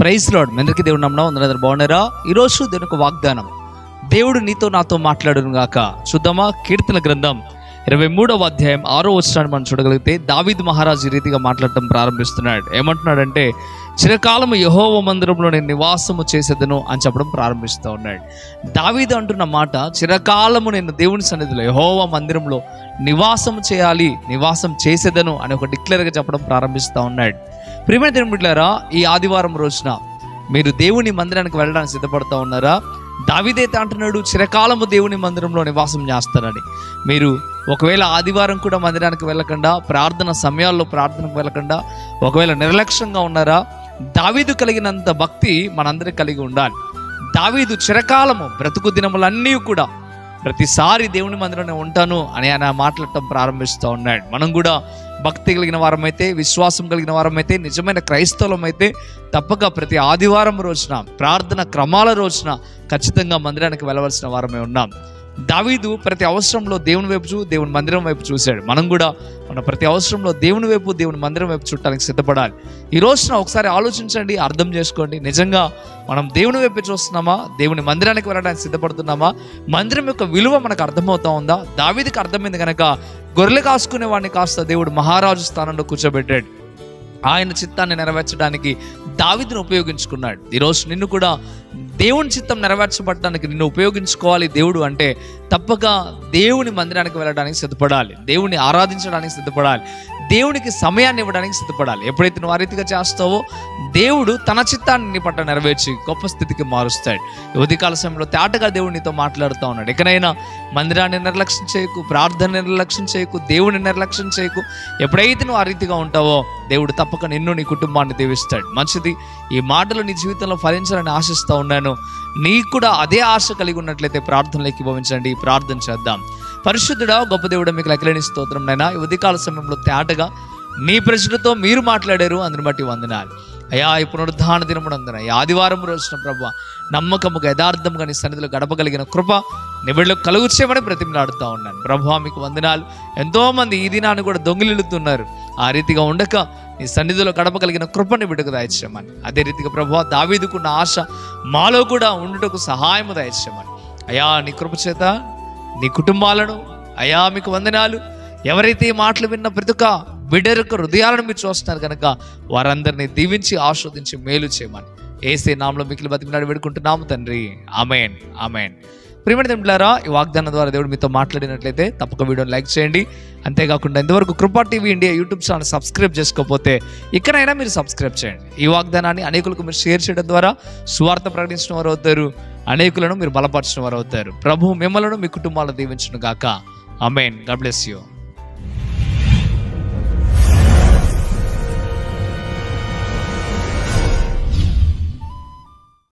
Praise lord. మీ అందరికీ దేవుడు నామమున వందనాలు. బాగున్నారా? ఈరోజు దేవునికి వాగ్దానం, దేవుడు నీతో నాతో మాట్లాడును గాక. చూద్దామా? కీర్తన గ్రంథం 23వ అధ్యాయం 6వ వచనాన్ని మనం చూడగలిగితే దావీదు మహారాజు ఈ రీతిగా మాట్లాడటం ప్రారంభిస్తున్నాడు. ఏమంటున్నాడంటే, చిరకాలము యెహోవా మందిరంలో నేను నివాసము చేసేదను అని చెప్పడం ప్రారంభిస్తూ ఉన్నాడు. దావీదు అంటున్న మాట, చిరకాలము నేను దేవుని సన్నిధిలో యెహోవా మందిరంలో నివాసం చేయాలి, నివాసం చేసేదను అని ఒక డిక్లేర్గా చెప్పడం ప్రారంభిస్తూ ఉన్నాడు. ప్రియమైన దేవుని బిడ్డలారా, ఈ ఆదివారం రోజున మీరు దేవుని మందిరానికి వెళ్ళడానికి సిద్ధపడుతూ ఉన్నారా? దావీదైతే అంటున్నాడు, చిరకాలము దేవుని మందిరంలో నివాసం చేస్తానని. మీరు ఒకవేళ ఆదివారం కూడా మందిరానికి వెళ్ళకుండా, ప్రార్థన సమయాల్లో ప్రార్థనకు వెళ్ళకుండా ఒకవేళ నిర్లక్ష్యంగా ఉన్నారా? దావీదు కలిగినంత భక్తి మనందరికీ కలిగి ఉండాలి. దావీదు చిరకాలము బ్రతుకు దినములన్నీ కూడా ప్రతిసారి దేవుని మందిరంలో ఉంటాను అని ఆయన మాట్లాడటం ప్రారంభిస్తూ ఉన్నాడు. మనం కూడా భక్తి కలిగిన వారమైతే, విశ్వాసం కలిగిన వారమైతే, నిజమైన క్రైస్తవులమైతే తప్పక ప్రతి ఆదివారం రోజున, ప్రార్థన క్రమాల రోజున ఖచ్చితంగా మందిరానికి వెళ్ళవలసిన వారమే ఉన్నాం. దావీదు ప్రతి అవసరంలో దేవుని వైపు దేవుని మందిరం వైపు చూశాడు. మనం కూడా మన ప్రతి అవసరంలో దేవుని వైపు, దేవుని మందిరం వైపు చూడటానికి సిద్ధపడాలి. ఈ రోజున ఒకసారి ఆలోచించండి, అర్థం చేసుకోండి. నిజంగా మనం దేవుని వైపు చూస్తున్నామా? దేవుని మందిరానికి వెళ్ళడానికి సిద్ధపడుతున్నామా? మందిరం యొక్క విలువ మనకు అర్థమవుతా ఉందా? దావీదుకి అర్థమైంది కనుక గొర్రెలు కాసుకునే వాడిని కాస్త దేవుడు మహారాజు స్థానంలో కూర్చోబెట్టాడు. ఆయన చిత్తాన్ని నెరవేర్చడానికి దావీదును ఉపయోగించుకున్నాడు. ఈరోజు నిన్ను కూడా దేవుని చిత్తం నెరవేర్చబడటానికి నిన్ను ఉపయోగించుకోవాలి దేవుడు అంటే తప్పక దేవుని మందిరానికి వెళ్ళడానికి సిద్ధపడాలి, దేవుని ఆరాధించడానికి సిద్ధపడాలి, దేవునికి సమయాన్ని ఇవ్వడానికి సిద్ధపడాలి. ఎప్పుడైతే నువ్వు ఆ రీతిగా చేస్తావో దేవుడు తన చిత్తాన్ని నీ పట్ల నెరవేర్చి గొప్ప స్థితికి మారుస్తాడు. ఉదయకాల సమయంలో తేటగా దేవుడు నీతో మాట్లాడుతూ ఉన్నాడు. ఎక్కడైనా మందిరాన్ని నిర్లక్ష్యం చేయకు, ప్రార్థన నిర్లక్ష్యం చేయకు, దేవుని నిర్లక్ష్యం చేయకు. ఎప్పుడైతే నువ్వు ఆ రీతిగా ఉంటావో దేవుడు తప్పక నిన్ను, నీ కుటుంబాన్ని దీవిస్తాడు. మంచిది. ఈ మాటలు నీ జీవితంలో ఫలించాలని ఆశిస్తూ ఉన్నాను. నీకు కూడా అదే ఆశ కలిగి ఉన్నట్లయితే ప్రార్థనలోకి భవించండి. ప్రార్థన చేద్దాం. పరిశుద్ధుడా, గొప్ప దేవుడా, మీకు లెక్కలేని స్తోత్రం నైనా. ఈ ఉదయకాల సమయంలో తేటగా నీ ప్రజలతో మీరు మాట్లాడారు, అందుని బట్టి వందనాలు అయ్యా. ఈ పునరుద్ధాన దినమునందున ఈ ఆదివారం రోజున ప్రభువా, నమ్మకముగా యథార్థముగా నీ సన్నిధిలో గడపగలిగిన కృప నీ బిడ్డలకు కలుగు చేయమని బ్రతిమలాడుతూ ఉన్నాను ప్రభువా. మీకు వందనాలు. ఎంతోమంది ఈ దినాన్ని కూడా దొంగిలిస్తున్నారు. ఆ రీతిగా ఉండక నీ సన్నిధిలో గడపగలిగిన కృపని బిడ్డకు దయచేయమని. అదే రీతిగా ప్రభువా, దావీదుకున్న ఆశ మాలో కూడా ఉండుటకు సహాయము దయచేయమని అయ్యా. నీ కృప చేత నీ కుటుంబాలను అయ్యా మీకు వందనాలు. ఎవరైతే ఈ మాటలు విన్న ప్రతి ఒక్క బిడ్డ యొక్క హృదయాలను మీరు చూస్తున్నారు కనుక వారందరినీ దీవించి ఆస్వాదించి మేలు చేయమని యేసే నామములో మిక్కిలి బతిమలాడి వేడుకుంటున్నాము తండ్రి. ఆమేన్, ఆమేన్. ప్రియమైన దేవులారా, ఈ వాగ్దానం ద్వారా దేవుడు మీతో మాట్లాడినట్లయితే తప్పక వీడియోని లైక్ చేయండి. అంతేకాకుండా ఇంతవరకు కృపా TV India YouTube channel subscribe చేసుకోకపోతే ఇక్కడైనా మీరు సబ్స్క్రైబ్ చేయండి. ఈ వాగ్దానాన్ని అనేకులకు మీరు షేర్ చేయడం ద్వారా సువార్త ప్రకటించిన వారు అవుతారు, అనేకులను మీరు బలపరిచిన వారు అవుతారు. ప్రభు మిమ్మలను మీ కుటుంబాలను దీవించును గాక. ఆమేన్. God bless you.